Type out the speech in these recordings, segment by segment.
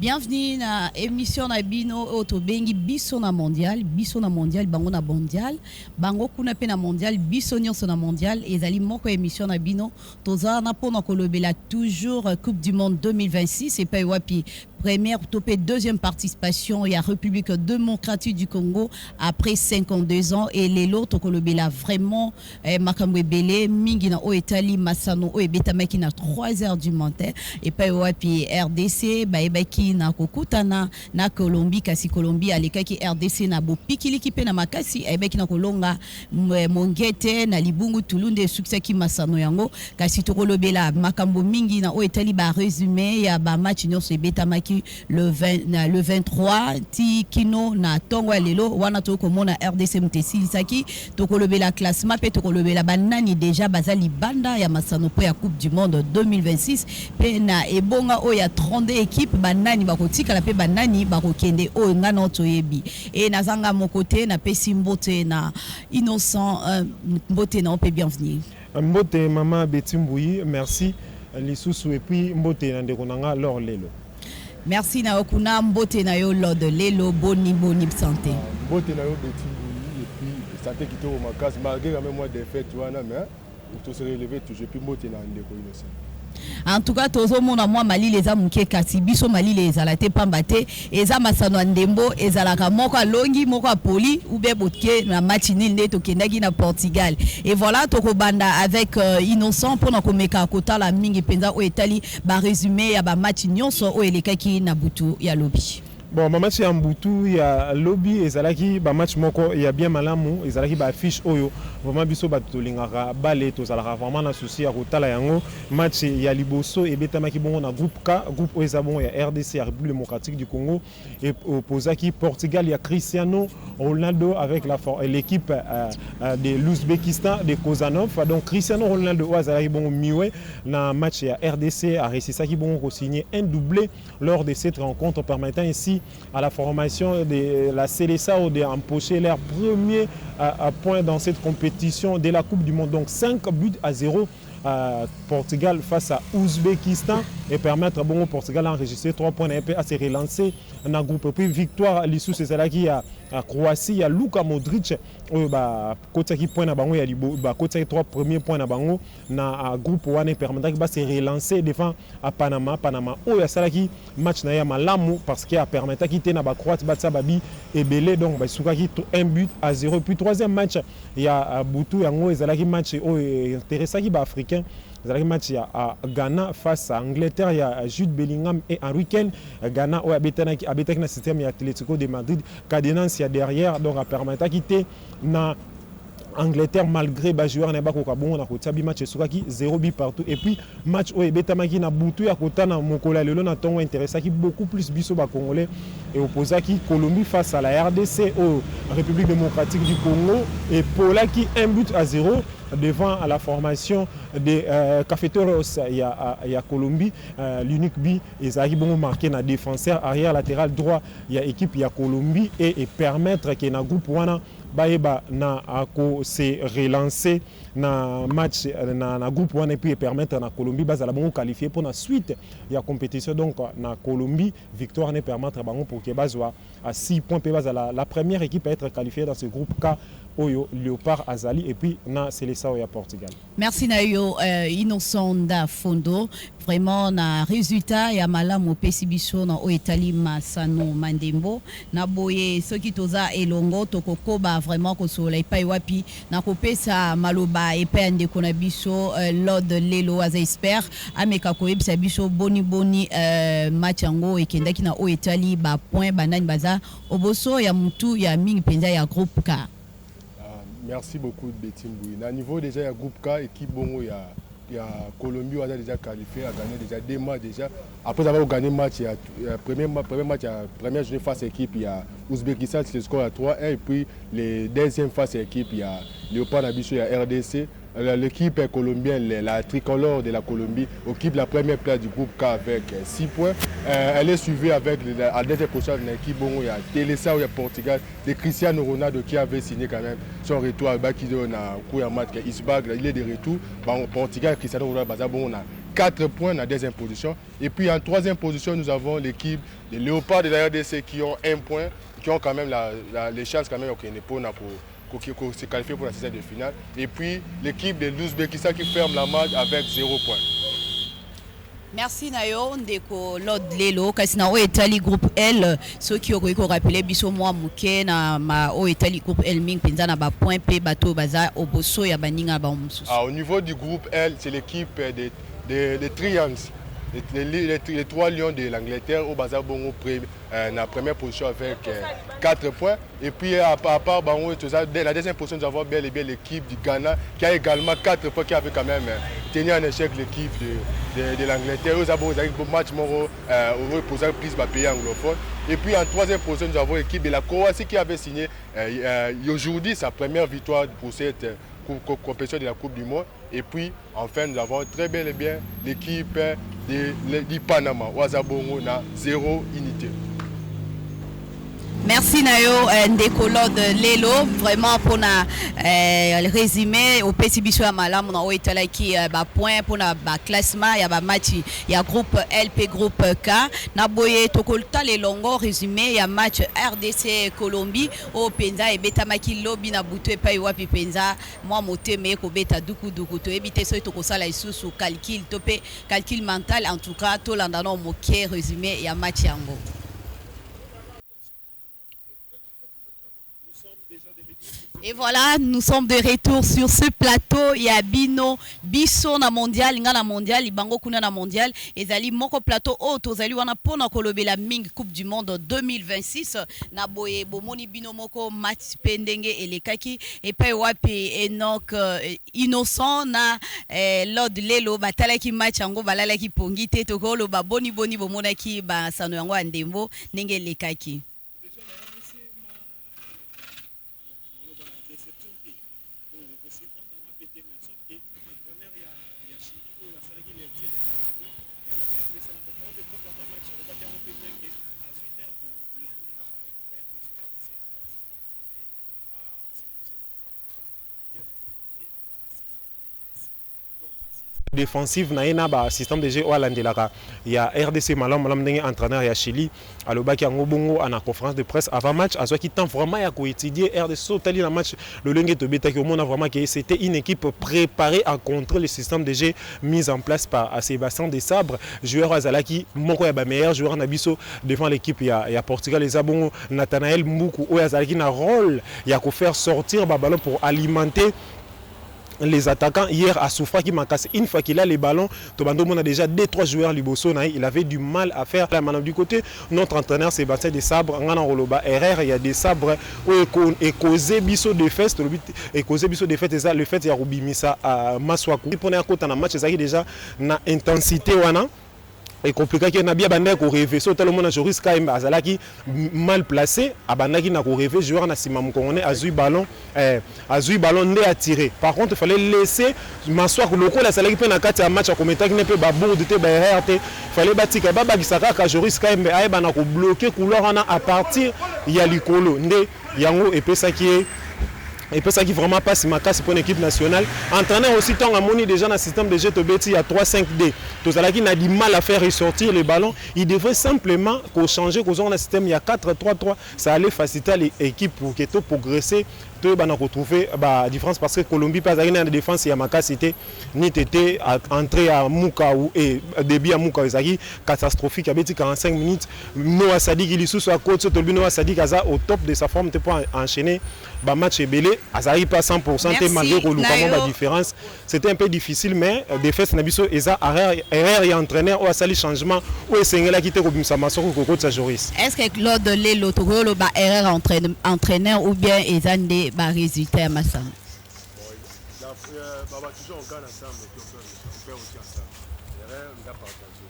Bienvenue na émission na bino otobengi biso na mondial bango na mondial bango kuna pe na mondial biso nyonso na mondial ezali moko émission na bino toza na pona kolobela toujours Coupe du monde 2026 et pa wapi première topé deuxième participation et à République démocratique du Congo après 52 ans et les lots tokolobela vraiment makambo belé mingi na o etali masano o ebetamaki na 3h du matin et pa wapi RDC baebaki na kokutana na Colombie kasi Colombie alekaki RDC na bopikiliki pe na makasi ebeki na kolonga mongete na libungu tulunde suksaki masano yango kasi tokolobela makambo mingi na o etali ba résumé ya ba match nyonso ebetamaki le 23 ti kino na tongo lelo wana tokomona RDC mtesilisaki tokolobela classement pe tokolobela banani déjà bazali banda ya masano po ya Coupe du monde 2026 pe na ebonga o ya 32 équipes banani bakotika la pe banani bakokende o ngana toyebi et nazanga mon côté na pesi mbote na innocent mbote na pe bienvenue mbote mama Betty Mbouyi merci lisusu et puis mbote na ndekonanga lor lelo. Merci na okuna mbote na yo lord lelo boni santé. Mbote na yo Betty Mbouyi et puis santé qui au makasi malgré quand même moi des fêtes wana mais pour se relever toujours puis mbote na ndeko innocent. En tout cas tozo mona moi mali les amuke kasi biso mali les alate pambate eza masano ndembo ezalaka moko longi moko poli ou be botke na matini nde tokendaki na Portugal et voilà tokobanda avec innocent pour na komeka kota la mingi penza o etali ba résumé ya ba match nyonso o elekaki na butu ya lobby. Bon, ma match ya mbutu ya lobby ezalaki ba match moko ya bien malamu ezalaki ba affiche oyo vraiment biso batolingaka bale tozalaka vraiment na souci ya kotala yango match ya liboso ebetamaki bongo na groupe K groupe oyo eza bongo ya RDC ya République démocratique du Congo et opposaki Portugal ya Cristiano Ronaldo avec l'équipe de l'Ouzbékistan de Kozanov donc Cristiano Ronaldo oyo azalaki bongo miwe na match ya RDC a réussisaki bongo ko signer un doublé lors de cette rencontre permettant ici à la formation de la Seleção d'empocher leur premier point dans cette compétition de la Coupe du Monde. Donc 5-0 Portugal face à Ouzbékistan et permettre bon au Portugal d'enregistrer 3 points à se relancer dans le groupe. Puis victoire l'issue c'est celle qui a Croatie, il y a Luka Modric côté qui point na bango ya côté 3 premiers points na bango na groupe wana permettre ba se relancer devant à Panama o ya salaki match na ya malamu parce qu'il a permettre quitter na ba Croate batsa babi et belé donc ba sukaki 1-0 puis troisième match il y a Butu yango ezalaki match o intéressant qui ba africain le match à Ghana face à Angleterre, il y a Jude Bellingham et Henry Kane. Ghana a avec le système Atlético de Madrid. Cadenance il y a derrière, donc a permis de quitter na Angleterre malgré les joueurs n'ont pas bon na kotabi match sukaki 0 but partout et puis match au betamaki na butu ya kota na mokola lelo na tongo intéressant qui beaucoup plus biso ba congolais et opposaki Colombie face à la RDC au République démocratique du Congo et Polaki 1-0 devant à la formation des Cafeteros il y a Colombie l'unique but ezaki bon marqué na défenseur arrière latéral droit il y a équipe il y a Colombie et permettre que na groupe wana baeba na ako se relancer na match na groupe wana et puis permettre na Colombie bazala bon qualifier pour la suite il y a compétition donc na Colombie victoire ne permettre bango pour que bazwa à 6 points pe bazala la première équipe à être qualifiée dans ce groupe K Oyo Léopard Azali et puis na Seleção ya Portugal. Merci Nayo Innocent da Fondo vraiment na résultat ya malamu pesi biso na Oetali Masano Mandembo na boye soki toza elongo tokokoba vraiment ko soleil pai wapi na kopesa maloba epai ndeko na biso Lord Lelo as expert ameka ko ebisa biso boni match yango ekendaki na Oetali ba point banani baza oboso ya mutu ya mingi penza ya groupe K. Merci beaucoup Betty Mbouyi. À niveau déjà il y a groupe K équipe bongo il y a Colombie on a déjà qualifié a gagné déjà 2 matchs déjà après avoir gagné match il y a premier match première journée face à équipe il y a Ouzbékistan c'est le score à 3-1 et puis les deuxième face à équipe il y a Léopard Nabiso il y a RDC l'équipe colombienne la tricolore de la Colombie occupe la première place du groupe K avec 6 points elle est suivie avec la deuxième prochaine équipe bon il y a Seleção il y a Portugal de Cristiano Ronaldo qui avait signé quand même son retour à Bakido na coup match Isbag il est de retour bon Portugal Cristiano Ronaldo bon on a 4 points dans la deuxième position. Et puis en troisième position, nous avons l'équipe des Léopards de la RDC qui ont 1 point, qui ont quand même les chances quand même pour se qualifier pour la 16e de finale. Et puis l'équipe de l'Ouzbékistan qui ferme la match avec 0 point. Merci Nayo ndeko Lord Lelo kasi na o etali groupe L ceux qui ont rappelé biso moi muke na ma o etali groupe L ming penza na ba point P bato baza oboso ya baninga ba mususu. Au niveau du groupe L, c'est l'équipe des Triangles. Les 3 lions de l'Angleterre au Bazar Bongo la première position avec 4 points. Et puis à part Bango, la deuxième position, nous avons bel et bien l'équipe du Ghana qui a également 4 points, qui avait quand même tenu en échec l'équipe de l'Angleterre. Nous avons un match moro pour plus de pays anglophones. Et puis en troisième position, nous avons l'équipe de la Croatie qui avait signé aujourd'hui sa première victoire pour cette compétition de la Coupe du Monde. Et puis enfin nous avons très bel et bien l'équipe du Panama, Ouazabongo na 0 unité. Merci Nayo ndeko Lord Lelo vraiment pour na résumé au petit biso ya malamu na o etala ki ba point pour na ba classement ya ba match ya groupe LP groupe K na boye tokolta le longo résumé ya match RDC Colombie au penza ebeta maki lobby na butu epai wapi penza moi moteme ko beta duku to ebite so to kosala isusu calcul topé calcul mental en tout cas to landa no moke résumé ya match yango. Et voilà, nous sommes de retour sur ce plateau. Il y a Bino, Bisso na mondial, Ngana mondial, Ibango Kuna na mondial. Et Zali Moko plateau auto, Zali wana pona kolobe la Ming Coupe du Monde 2026. Na boye bomoni Bino Moko match pendenge et les kaki. Et pa wapi Enoch innocent na Lord Lelo batala ki match ango balala ki pongite tokolo ba boni bomona ki ba sano yango andembo nenge les kaki. Défensive naina ba système de jeu olandelaka ya RDC malam ndenge entraîneur ya Chili alobaki yango bongo ana conférence de presse avant match azwa ki temps vraiment ya ko étudier RDC sotali na match le lenge to beta ki on a vraiment que c'était une équipe préparée à contrer le système de jeu mis en place par Sébastien Desabre joueur azalaki moko ya ba meilleur joueur na biso devant l'équipe ya Portugal les abongo Nathanael Mbuku o azalaki na rôle ya ko faire sortir ba ballon pour alimenter les attaquants. Hier à Soufra qui m'a cassé une fois qu'il a les ballons, Tobando a déjà 2-3 joueurs Liboso, il avait du mal à faire. Là, maintenant du côté notre entraîneur Sébastien Desabre, il y a des sabres et causé biso de fête, et causé biso de fête le fait il y a Rubimisa à Maswaku. Pour un côté dans match ça déjà na intensité wana et compliqué que na bien bande ko rêver so tellement na Joris Kaim azalaki mal placé abandaki na ko rêver joueur na sima mukongone azui ballon ndé à tirer. Par contre il fallait laisser Maswa ko loko la salaki pe na kati ya match a kometaki ne pe ba bourde te ba erreur te fallait batika ba bakisaka ka Joris Kaim ay bana ko bloquer couleur na à partir ya likolo ndé yango epesa ki et puis ça qui vraiment passe ma casse pour une équipe nationale. Entraîneur aussi tant à moni déjà dans le système de jeu Tobeti il y a 3-5-D. Tout ça qui n'a du mal à faire ressortir les ballons. Il devrait simplement changer qu'on a un système il y a 4-3-3. Ça allait faciliter l'équipe pour qu'elle progresser. Tout va retrouver la différence parce que Colombie pas une défense il y a ma cité ni tété entrée à Mouka ou et début à Mouka Izaki catastrophique avec 45 minutes. Noah Sadik il est sous sa côte sur Noah Sadik Aza au top de sa forme pour enchaîner ba match est belé Azari pas 100% malgré que la différence c'était un peu difficile mais défense Nabiso Eza erreur et entraîneur ou à sali changement ou essayer là quitter comme ça Masoko Koko de sa Joris. Est-ce que lors de l'autorolo ba erreur entraîneur ou bien Ezande ba résultat Massam? Toujours on gagne ensemble et on fait aussi ensemble. L'erreur on a partagé.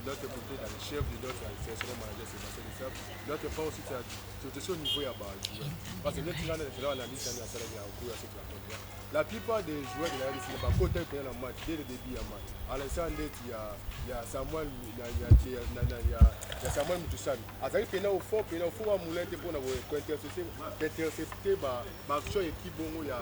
De l'autre côté dans le chef de l'autre sélectionneur manager Sébastien Desabre. L'autre part aussi c'est au niveau ya ba joueur. Parce que notre là c'est là la liste à ça là au cours de cette rencontre. La plupart des joueurs de la RDC ne pas côté que le match dès le début du match. À l'instant il y a Samuel il y a ya Samuel Mutusami azali pena au fond wa moulin te pona ko intercepter ba action équipe bongo ya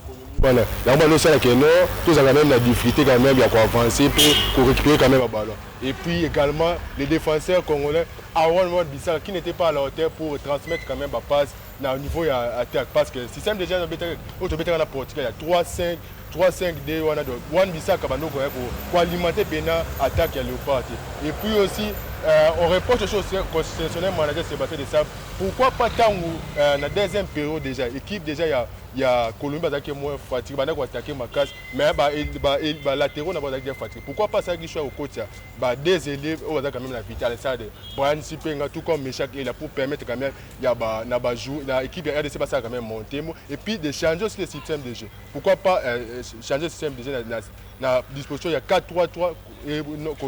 Colombie. Voilà, là on va ça que non, tous ont quand même la difficulté quand même, il y a quoi avancer pour récupérer quand même le ballon. Et puis également les défenseurs congolais Aaron Mouad Bissar qui n'était pas à la hauteur pour transmettre quand même la passe au niveau attaque parce que le système déjà au na Portugal il y a 3-5 D Wan Bissar Kabano pour alimenter pena attaque à Léopard. Et puis aussi on reproche aux choses constitutionnel manager Sébastien Desabre pourquoi pas tant dans la deuxième période déjà équipe déjà il y a Colombie qui est moins fatigué bana ko attaquer ma casse mais latéraux n'a pas d'attaquer fatigué pourquoi pas ça qui soit au coach des élèves au quand même la vitale ça de Brian Sipenga tout comme Meshak il a pour permettre quand même il y a na ba jouer la équipe RDC pas ça quand même monter et puis de changer aussi le système de jeu pourquoi pas changer le système de jeu na disposition il y a 4-3-3 et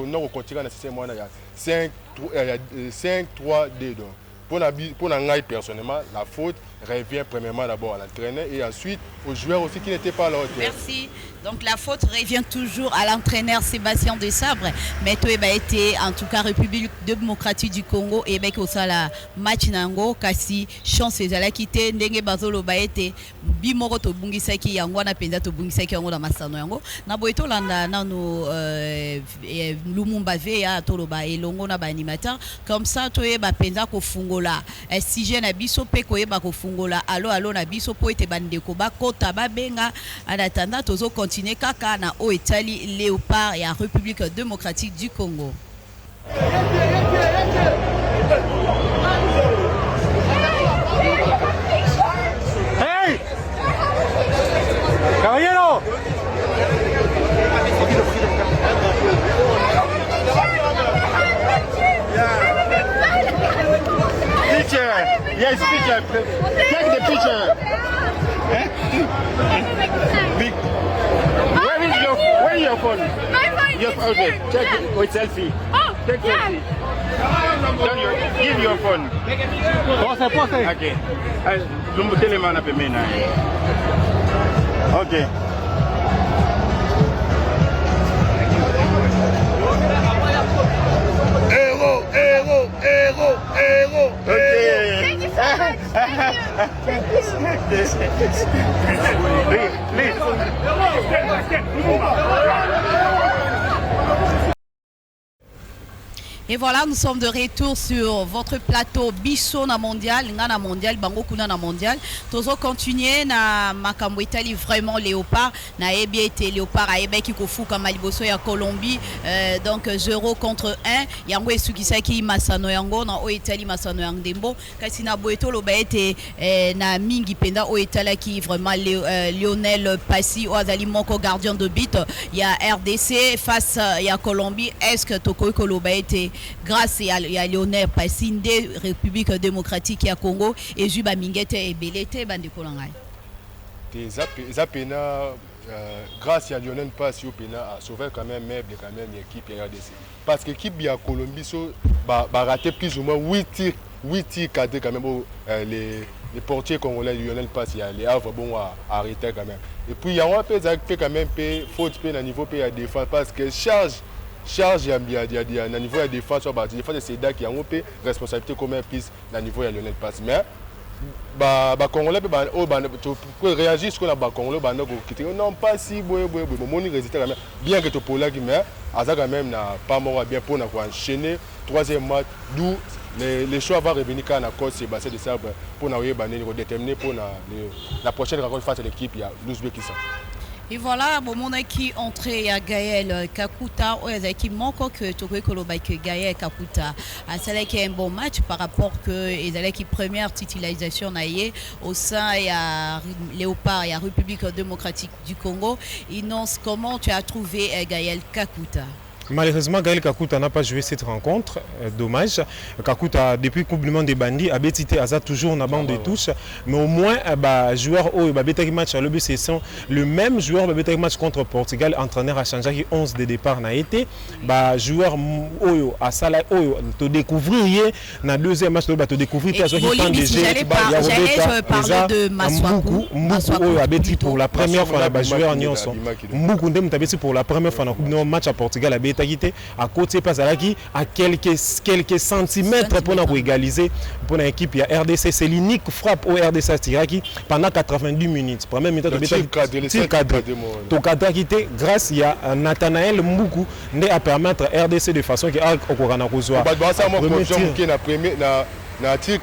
non continuer dans le système il y a 5-3-2 donc pour Nangaï personnellement, la faute revient premièrement d'abord à l'entraîneur et ensuite aux joueurs aussi qui n'étaient pas à la hauteur. Merci. Donc la faute revient toujours à l'entraîneur Sébastien Desabre. Mais toi, été en tout cas République démocratique du Congo et bec au sala match nango kasi chance ezala quitté ndenge bazolo ba été bimoro to bungisaki yango na penza to bungisaki yango na masano yango na boeto landa nano Lumumba Veya toloba elongo na ba animateur comme ça toi ba penza ko fungola si je na biso pe ko yeba ko fungola allo na biso po ete bandeko ba kota ba benga en attendant tozo continuer kaka na o etali Léopard ya République démocratique du Congo. Hey! Caballero! Teacher! Yes, teacher! Take the picture! Where is your phone? My phone is Okay, here. check Yeah. it with selfie. Oh, Take yeah. selfie. Give your phone. Pose. Okay. Lumbu telemana pemena. Okay. Okay. Thank you so much. Et voilà, nous sommes de retour sur votre plateau Bisso na mondial, Ngana mondial, Bango Kuna na mondial. Tozo continuer na makambo Italie vraiment Léopard, na été Léopard a ebe kiko fuka maliboso ya Colombie, donc 0 contre 1. Yango esukisaki masano yango na o Italie masano yang dembo. Kasi na boeto lo ba ete na mingi penda o Italie qui vraiment Lionel Passy o azali moko gardien de but. Il y a RDC face ya Colombie. Est-ce que toko ko ba ete grâce à Lionel Passy de République démocratique ya Congo et Juba Mingete et Belete bandeko langai. Zapena grâce à Lionel Passy a sauvé quand même l'équipe RDC parce que l'équipe de Colombie a raté plus ou moins 8 tirs cadrés quand même les portiers congolais Lionel Passy les Havre bon à arrêter quand même et puis il y a un peu quand même faute à niveau de défense parce que charge il y a niveau de défense c'est là qui a une responsabilité comme plus à niveau de Lionel Passy mais Congolais pour réagir sur la Congolais non pas si bien que tu peux mais quand même pas mort bien pour enchaîner troisième match d'où les choix vont revenir quand la cause Sébastien Desabre pour déterminer pour la prochaine rencontre face à l'équipe il y a l'Ouzbékistan. Et voilà, bon mon qui entré à Gaël Kakuta, qui manque que Toko Koloba que Gaël Kakuta. C'est qui un bon match par rapport que ils qui première titularisation naïe au sein à Léopard et à République démocratique du Congo. Inonce, comment tu as trouvé Gaël Kakuta? Malheureusement, Gaël Kakuta n'a pas joué cette rencontre. Dommage. Kakuta, depuis le Coupe du Monde des bandits, a bétité à ça toujours dans bande de touche. Mais au moins, joueur au match à l'OBC, le même joueur de match contre Portugal, entraîneur a changé 11 de départ n'a été. Joueur Oyo à Sala Oyo, tu découvrir dans le deuxième match, tu découvrir que j'allais parler de Maswaku. Mboukou a béti pour la première fois, joueur Nyonson. Mboukou a béti pour la première fois dans le match à Portugal. abetaki à côté pas zalaki à quelques centimètres pour égaliser pour l'équipe ya RDC. C'est l'unique frappe au RDC tiraki pendant 90 minutes. Première minute tir cadré. To cadre quitté grâce à Nathanaël Mbuku ne à permettre RDC de façon que okokana kozwa. Na tir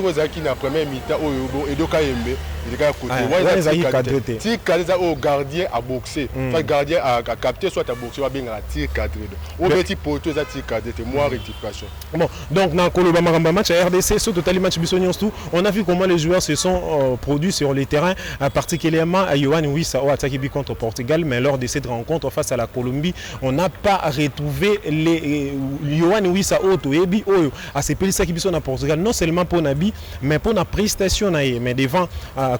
ozaki na première mi-temps oyo edoka yembe ilika côté tir cadré au gardien a boxé soit gardien a capté soit a boxé va bien à tir cadré au petit poteau za tir cadré moi rectification. Bon donc dans Koloba Maramba match à RDC sur total match Bissonions tout on a vu comment les joueurs se sont produits sur les terrains particulièrement à Yohan Wissa au attaqué contre Portugal mais lors de cette rencontre face à la Colombie on n'a pas retrouvé les Yohan Wissa auto ebi oyo à ces pays qui sont à Portugal non seulement pour Nabi mais pour la prestation mais devant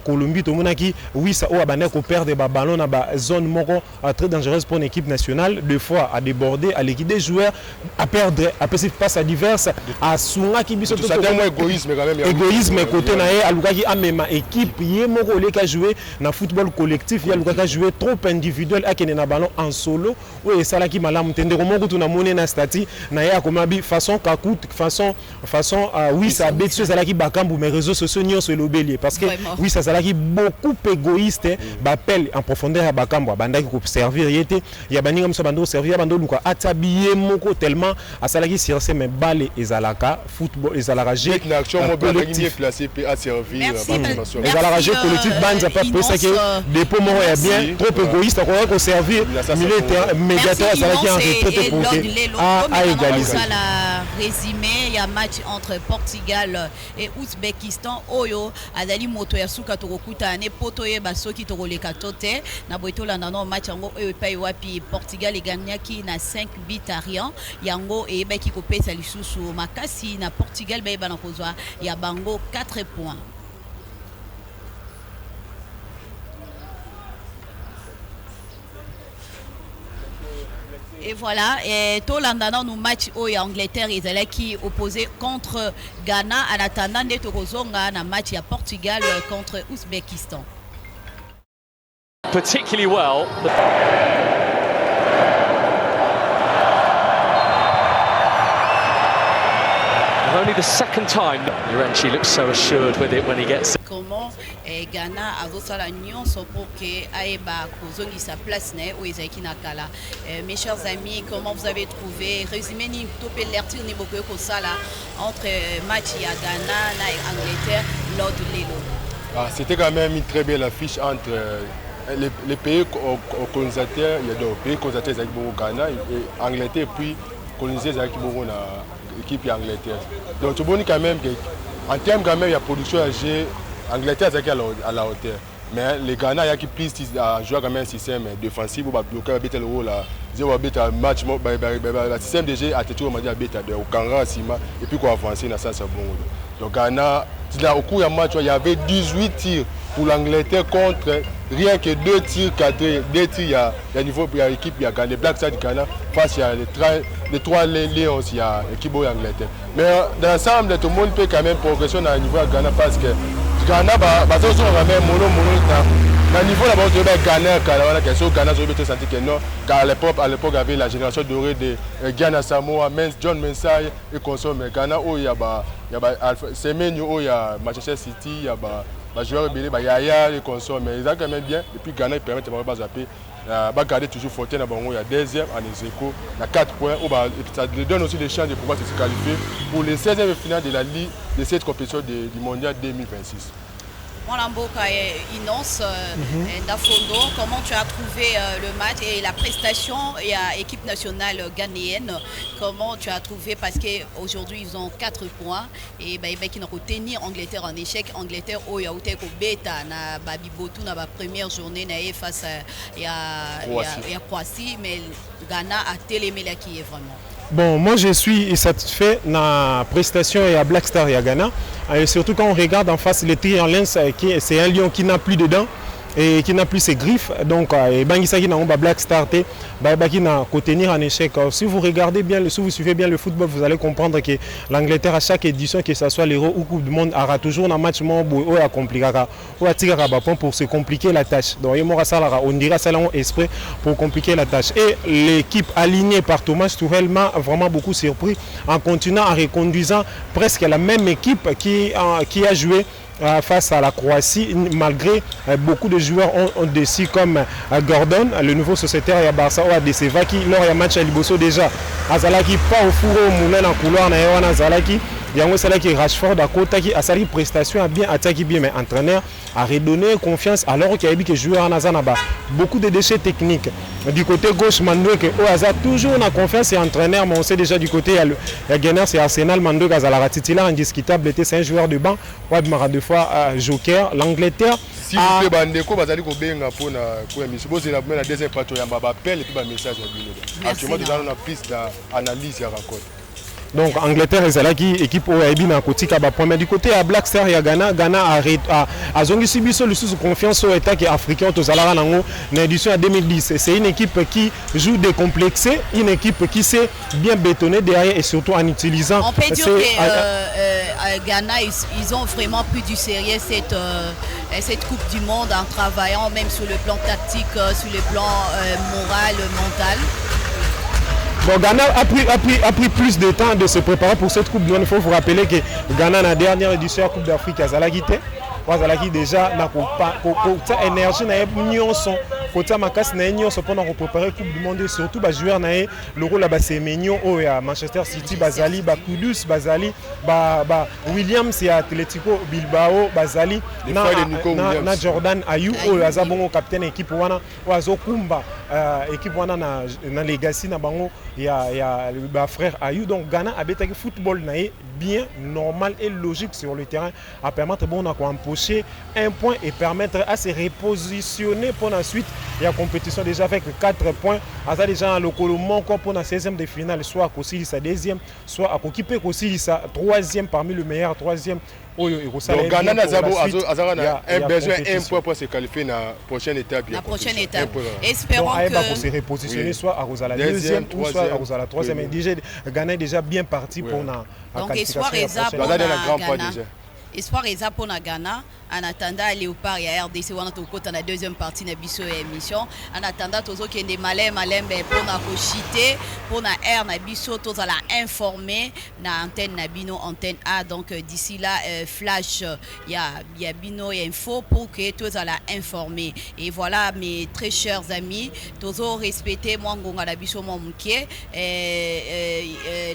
Colombie tout le monde qui oui ça a bané qu'on perd des ballons dans la zone moko très dangereuse pour une équipe nationale deux fois à déborder à l'équipe des joueurs à perdre à passer face à diverses à Sunga qui biso tout égoïsme quand même égoïsme côté naé à Luka qui a même équipe yé moko les qui jouer dans football collectif il y a Luka qui jouer trop individuel à qui na ballon en solo oui ça là qui malamu tende moko tout na monnaie na stati naé à comme façon kakut façon oui ça bêtise ça là qui bakambu mes réseaux sociaux ni sur le bélier parce que oui ça là qui beaucoup égoïste bappel en profondeur à bakambu bandaki ko servir yete ya bani comme ça bando servir bando luka atabiye moko tellement à ça là qui sirse mais balle ezalaka football ezalaka jeu collectif placé à servir ezalaka jeu collectif banza pas pour ça que dépôt moko ya bien trop égoïste ko servir militaire médiateur ça là qui en retraite pour à égaliser résumé il y a match entre Portugal et Ouzbékistan oyo azali moto ya suka tokokuta ne poto ye basoki tokoleka tote na boitola na no match yango oyo epai wapi Portugal egagnaki na 5 buts à rien yango eyebaki kopesa lisusu makasi na Portugal bayeba na kozwa ya bango 4 points. Et voilà, et tout l'andana nous match au Angleterre ils qui opposé contre Ghana en attendant de Tokozonga na match à Portugal contre Ouzbékistan. Particularly well. Only the second time Urenchi looks so assured with it when he gets it. Comment Ghana a voté la nuance pour que Aeba Kozongi sa place né ou Ezaki Nakala. Mes chers amis, comment vous avez trouvé résumé ni topé l'ertir ni beaucoup que ça là entre match à Ghana et Angleterre lors de l'élo. C'était quand même une très belle affiche entre les pays colonisateurs, il y a deux pays colonisateurs avec beaucoup Ghana et Angleterre et puis colonisés avec beaucoup l'équipe Angleterre. Donc tu vois quand même en termes quand même il y a production à jouer Angleterre c'est à la hauteur. Mais les Ghana il y a qui plus à jouer quand même un système défensif pour bloquer le rôle là. Zéro bêta match le système de jeu a toujours m'a dit bêta de Okanga Sima et puis quoi avancer dans ça c'est bon. Donc Ghana au cours du match il y avait 18 tirs pour l'Angleterre contre rien que 2 tirs cadrés, 2 tirs il y a niveau il y a l'équipe il y a Ghana les Black Stars Ghana face à les 3 Lions il y a l'équipe Angleterre. Mais dans l'ensemble tout le monde peut quand même progresser à niveau à Ghana parce que Ghana va quand même mono à niveau là-bas tu vas Ghana Ghana je senti que non car à l'époque il y avait la génération dorée de Ghana Samoa John Mensah et consomme Ghana où il y a Semenyo où il y a Manchester City il y a joueur belé Yaya les consomme mais ils ont quand même bien et puis Ghana permet de pas zapper garder toujours Fontaine à Bango il y a deuxième en Ezeko il y a 4 points et ça donne aussi des chances de pouvoir se qualifier pour les 16e finales de la Ligue de cette compétition du mondial 2026. Mboka Inonce Ndafondo, comment tu as trouvé le match et la prestation et l'équipe nationale ghanéenne, comment tu as trouvé parce qu'aujourd'hui ils ont 4 points et qui n'ont tenir Angleterre en échec, Angleterre au yaouté ko beta na babibotou na ba première journée na face à Croatie mais Ghana a télémé là qui est vraiment. Bon, moi je suis satisfait de la prestation et à Black Star et à Ghana. Et surtout quand on regarde en face le tir en lance, c'est un lion qui n'a plus de dents. et qui n'a plus ses griffes. Donc, Bangissa qui n'a pas Black Star, qui n'a qu'à tenir en échec. Si vous regardez bien, si vous suivez bien le football, vous allez comprendre que l'Angleterre, à chaque édition, que ce soit l'Euro ou Coupe du Monde, aura toujours un match où a compliqué, où a tiré pour se compliquer la tâche. Donc, on dirait ça esprit pour compliquer la tâche. Et l'équipe alignée par Thomas Tuchel m'a vraiment beaucoup surpris en continuant en reconduisant presque la même équipe qui a joué face à la Croatie, malgré beaucoup de joueurs ont décidé comme Gordon, le nouveau sociétaire à Barça ou à Deceva qui lors du match à Liboso déjà Azalaki pas au four au moulin en couloir na Ewana Azalaki yango salaki Rashford à côté qui a sali prestation a bien attaqué bien mais entraîneur a redonné confiance alors qu'il y a des joueurs en Azanaba beaucoup de déchets techniques du côté gauche Mandoke au hasard toujours on a confiance et entraîneur mais on sait déjà du côté il y a Gunners c'est Arsenal Mandoke Azala titulaire indiscutable était c'est un joueur de banc ou de deux fois joker l'Angleterre si vous faites bandeko bazali ko benga pour émission c'est la deuxième partie ya baba appel et puis ba message ya bino actuellement déjà on a piste d'analyse ya record. Donc Angleterre ezalaki équipe oyo ayebi na kotika ba point mais du côté à Black Star ya Ghana a zongisi biso lisusu confiance au état que africain tozalaka nango na édition à 2010 c'est une équipe qui joue décomplexée une équipe qui s'est bien bétonnée derrière et surtout en utilisant on peut dire que Ghana ils ont vraiment pris du sérieux cette coupe du monde en travaillant même sur le plan tactique sur le plan moral mental. Bon, Ghana a pris plus de temps de se préparer pour cette Coupe du Monde. Il faut vous rappeler que Ghana, dans la dernière édition de la Coupe d'Afrique, a déjà énergie, côté makas na enyo so pendant préparer Coupe du Monde et surtout ba joueur na le rôle là c'est Menyo au Manchester City Bazali ba Kudus Bazali ba Williams et Atletico Bilbao Bazali na Jordan Ayew au azabongo capitaine équipe wana oazo kumba équipe wana na legacy na bango ya ba frère Ayew donc Ghana a betaki football na bien normal et logique sur le terrain à permettre bon à empocher un point et permettre à se repositionner pour la suite. Il y a compétition déjà avec 4 points. Aza déjà le Colombo pour la 16e de finale, soit à Kosili sa deuxième, soit à Kokipe Kosili sa troisième parmi le meilleur troisième. Donc Ghana a besoin un point pour se qualifier dans la prochaine étape. La prochaine étape. Espérons que pour se repositionner soit à Rosala deuxième ou soit à Rosala troisième. Ghana est déjà bien parti pour la donc espoir Eza pour Ghana. Espoir Eza pour Ghana. En attendant Léopard et RDC on a tout côté la deuxième partie de biso émission en attendant tozo qui est malem pour na kochiter pour na air na biso tozo la informer na antenne na bino antenne A donc d'ici là flash il y a bino info pour que tozo la informer et voilà mes très chers amis tozo respecter moi ngonga na biso mo mukie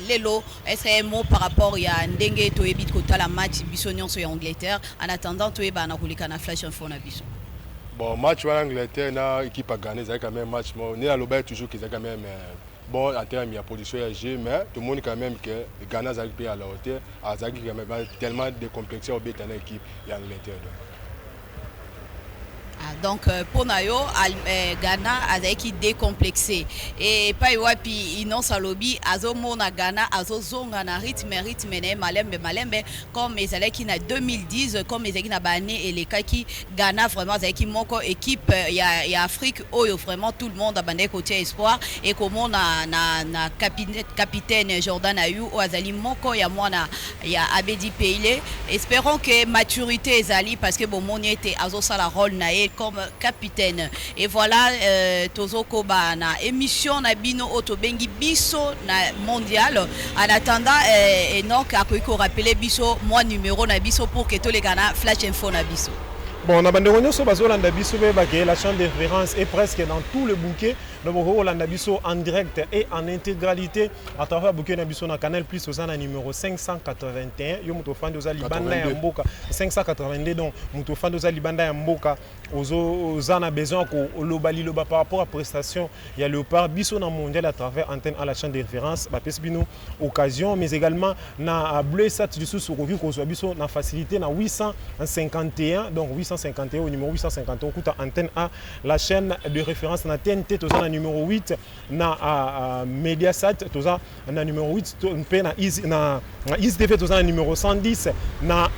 lelo est-ce un mot par rapport il y a ndenge to ebit ko la match biso nyonso ya Angleterre en attendant na flash info na biso. Bon match en Angleterre na équipe à gagner c'est quand même match on est à l'objet toujours que c'est quand même bon en termes de position à jeu mais tout le monde quand même que Ghana a pris à la hauteur a quand même tellement décomplexé au but en équipe et Angleterre. Donc pour Nayo Ghana a qui décomplexé et pas wapi inon salobi azo mona Ghana azo zonga na rythme ne malembe comme les qui na 2010 comme les qui na bané et les qui Ghana vraiment qui moko équipe il y a Afrique oyo vraiment tout le monde a bandé côté espoir et comment na capitaine Jordan Ayew ou azali moko ya mwana ya Abedi Peile espérons que maturité ezali parce que bon moni était azo sala rôle na comme capitaine et voilà tozo koba na émission na bino otobengi biso na mondial en attendant et donc akoiko rappeler biso moi numéro na biso pour que tous les Ghana flash info na biso. Bon, na bandeko so bazolanda biso be bagé la chaîne de référence est presque dans tout le bouquet. Nous Rolanda biso en direct et en intégralité à travers bouquet na biso na Canal Plus aux ana numéro 581. Yo muto fan doza libanda ya mboka 582 donc muto fan doza libanda ya mboka aux ana besoin ko lobali loba par rapport à prestation il y a Léopard biso na mondial à travers antenne à la chaîne de référence ba pesbino occasion mais également na bleu sat du sous ko ko biso na facilité na 851 donc 851 au numéro 851 kuta antenne à la chaîne de référence na TNT toza na numéro 8 na Mediasat toza na numéro 8 pe na Easy TV toza na numéro 110 na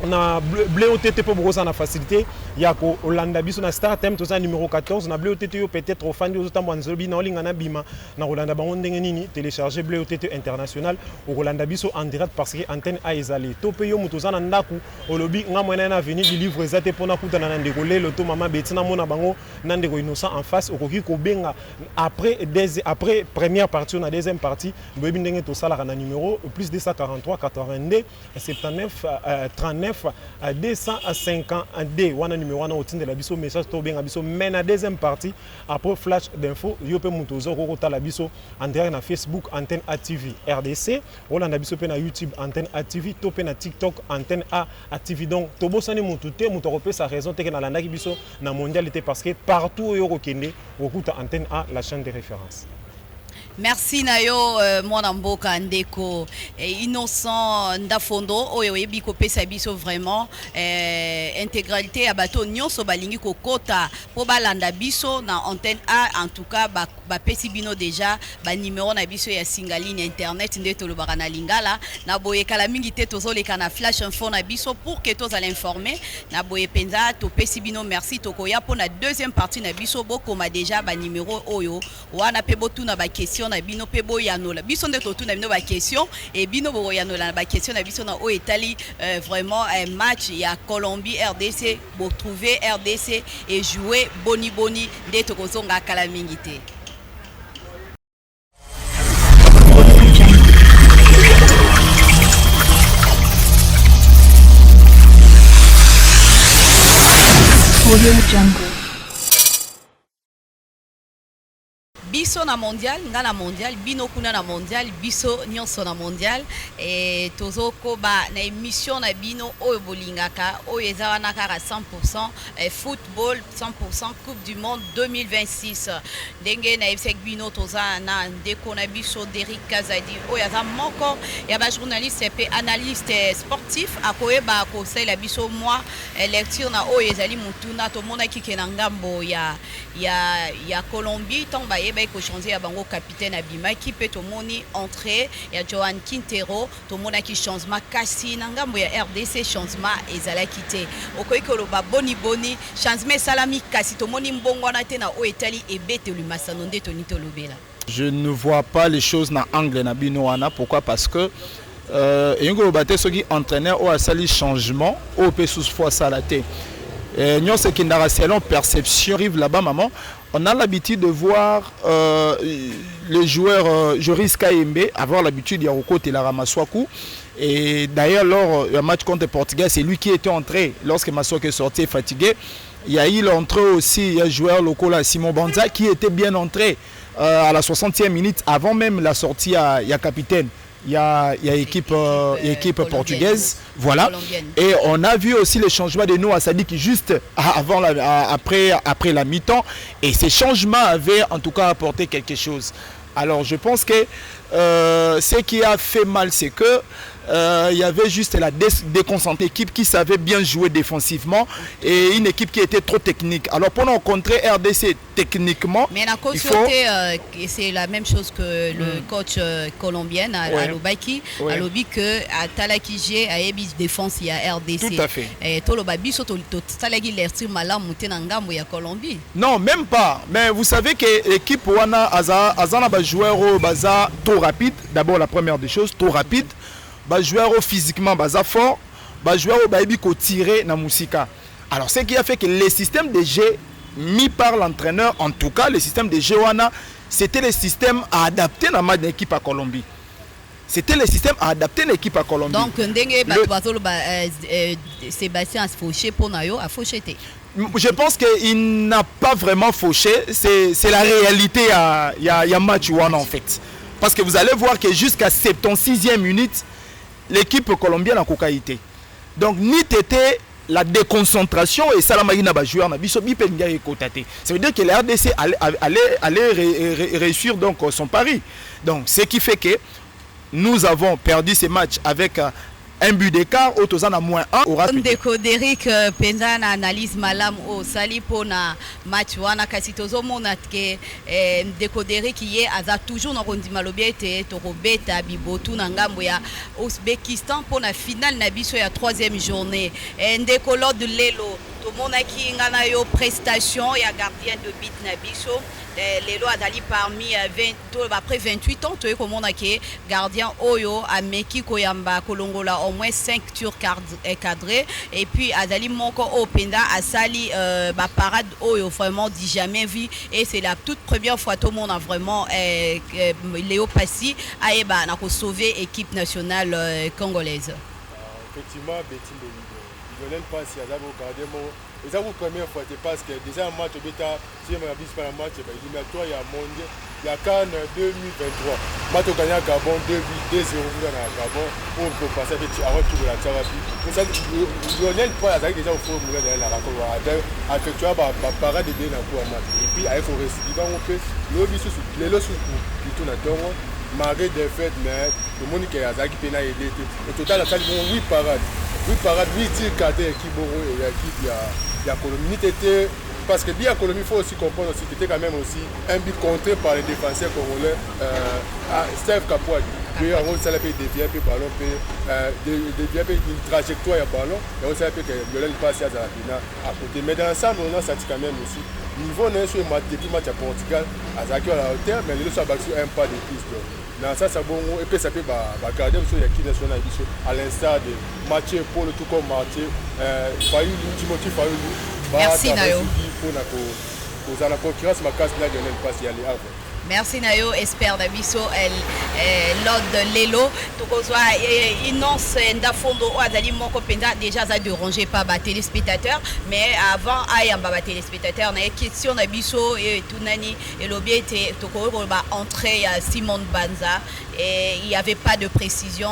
na blé OTT pour beaucoup na facilité ya ko Hollanda biso na startem to ça numéro 14 na blé OTT yo peut-être ofandi aux tambo nzobi na olinga na bima na Hollanda bango ndenge nini télécharger blé OTT international au Hollanda biso en direct parce que antenne a ezali to pe yo muto za na ndaku olobi nga mwena na venir du livre ezate pona kutana na ndeko le to mama betina mona bango na ndeko innocent en face okoki ko benga après première partie na deuxième partie boyebi ndenge to sala na numéro plus 243 82 79 39 à 252 wana numéro wana otinde la biso message to benga biso mais na deuxième partie après flash d'info yo pe mutozo ko ta la biso en direct na Facebook antenne ATV RDC wala na biso pe na YouTube antenne ATV to pe na TikTok antenne ATV donc to bosani mutu te muto ko pe sa raison te que na landaki biso na mondialité parce que partout yo ko kende okuta antenne A la chaîne de référence. Merci Nayo mwana mboka ndeko innocent ndafondo oyo yebi ko pesa biso vraiment intégralité ya bato nyonso balingi kokota po balanda biso na antenne A en tout cas ba pesi bino déjà ba numéro na biso ya singaline internet ndeto lo bana lingala na boye kala mingi te tozoleka na flash info na biso pour que tous allez informer na boye penza to pesi bino merci tokoya pour na deuxième partie na biso bokoma déjà ba numéro oyo wana pe botuna ba question na bino pe boyanola biso nde totuna bino ba question et bino boyanola ba question na biso na o etali vraiment un match ya Colombie RDC bo trouver RDC et jouer boni nde tokozonga kala mingi te. Audio Jungle. Biso na mondial, nga na mondial, bino kuna na mondial, biso nyonso na mondial et tozoko ba na émission na bino oyo bolingaka oyo ezawa na kaka 100% football 100% Coupe du Monde 2026 ndenge na ebsek bino toza na ndeko na biso Derrick Kazadi oyo aza moko ya ba journaliste pe analyste sportif akoyeba akosala biso moi lecture na oyo ezali mutuna to mona kike na ngambo ya Colombie tant ba yeba ko changer ya bango capitaine Abima qui peut to moni entrée ya Johan Quintero to mona ki changement kasi na ngambo ya RDC changement ezala kité okoyiko lo ba boni changement salami kasi to moni mbongo na te na o etali ebete lumasano nde to nito lobela. Je ne vois pas les choses na angle na bino wana pourquoi parce que Ingo Baté soki entraîneur ou asali changement au pe sous fois salaté. Nous ce qui n'a selon perception arrive là-bas maman. On a l'habitude de voir les joueurs Joris Kaembe avoir l'habitude de Yaroko Telara Maswaku. Et d'ailleurs, lors du match contre le Portugais, c'est lui qui était entré lorsque Maswaku est sorti fatigué. Il y a eu l'entrée aussi, il y a un joueur local là, Simon Banza qui était bien entré à la 60e minute avant même la sortie à capitaine. Il y a équipe portugaise, voilà. Et on a vu aussi les changements de Noah Sadik juste avant après la mi-temps. Et ces changements avaient en tout cas apporté quelque chose. Alors je pense que ce qui a fait mal, c'est que il y avait juste la déconcentrée équipe qui savait bien jouer défensivement et une équipe qui était trop technique. Alors pour rencontrer RDC techniquement, mais la coach c'est la même chose que le coach colombien à Lobaki, à Lobi que à Talakije à Ebis défense il y a RDC. Tout à fait. Et Tolobabi surtout Talagi l'ertir malam mutenangambo ya Colombie. Non, même pas. Mais vous savez que l'équipe wana azana ba joueur baza trop rapide. D'abord la première des choses, trop rapide. Ba joueur physiquement baza fort, ba joueur baibi ko tirer na musika. Alors ce qui a fait que les systèmes de jeu mis par l'entraîneur, en tout cas le système de jeu wana, c'était le système à adapter dans ma équipe à Colombie. C'était le système à adapter l'équipe à Colombie. Donc ndenge Sébastien Fauché pour nayo a fauché. Je pense qu'il n'a pas vraiment fauché, c'est la réalité il y a match wana en fait. Parce que vous allez voir que jusqu'à 76e minute l'équipe colombienne a cocaïté. Donc ni était la déconcentration et ça la marina ba joueur na biso bi penga ekotate. Ça veut dire que la RDC allait réussir donc son pari. Donc ce qui fait que nous avons perdu ces matchs avec un but d'écart au toza na moins 1 aura ndeko Derrick penza na analyse malam o sali pona match wana kasi tozomona ke ndeko Derrick ye aza toujours na kondima lobia ete tokobeta bibotu na ngambo ya Ouzbékistan pona finale na biso ya 3e journée ndeko Lord Lelo tomonaki ngana yo prestation ya gardien de but na biso lelo azali parmi 20 après 28 ans toye komona ke gardien oyo ameki koyamba kolongola au moins 5 tours cadrés et puis azali moko o penda asali ba parade oyo vraiment dit jamais vu et c'est la toute première fois tout le monde a vraiment Léo Passy aeba na ko sauver équipe nationale congolaise. Effectivement Betty Lionel Passy azali gardien mo et ça vous première fois parce que déjà un match bêta si on a vu pas un match éliminatoire il y a mondial il y a CAN 2023 match au gagné Gabon 2-0 dans Gabon on peut passer avec avant tout de la Tcharabi pour ça Lionel Passy déjà au fond de la rencontre a fait tu vois parade de bien dans pour match et puis il faut récidiver on peut le bisu les lots du tout na tongo malgré des fêtes mais le monde qui a zaki pena aider au total la salle 8 parades 8 tirs cadrés qui bon et l'équipe il y a Colombie était parce que bien Colombie il faut aussi comprendre aussi qu'il était quand même aussi un but contré par les défenseurs congolais Steve Kapouad puis on s'est fait dévier peu ballon dévier une trajectoire à ballon et on s'est fait que Lionel Passy à la finale à côté mais dans l'ensemble on a senti quand même aussi niveau n'est sur depuis match à Portugal à Zaki à la hauteur mais les autres a battu un pas de plus dans ça c'est bon et puis ça peut garder sur l'équipe nationale à l'instar de Mathieu Paul tout comme Mathieu Timothy Fayulu merci Nayo pour la concurrence ma casse là Lionel Passy aller avant. Merci Nayo, espère Dabiso Lord Lelo. Tokozwa inonce ndafondo azali moko penda déjà ça déranger pas ba téléspectateurs mais avant ayamba ba téléspectateurs na question na biso et tout nani et lobby était toko ba entrée à Simon Banza et il y avait pas de précision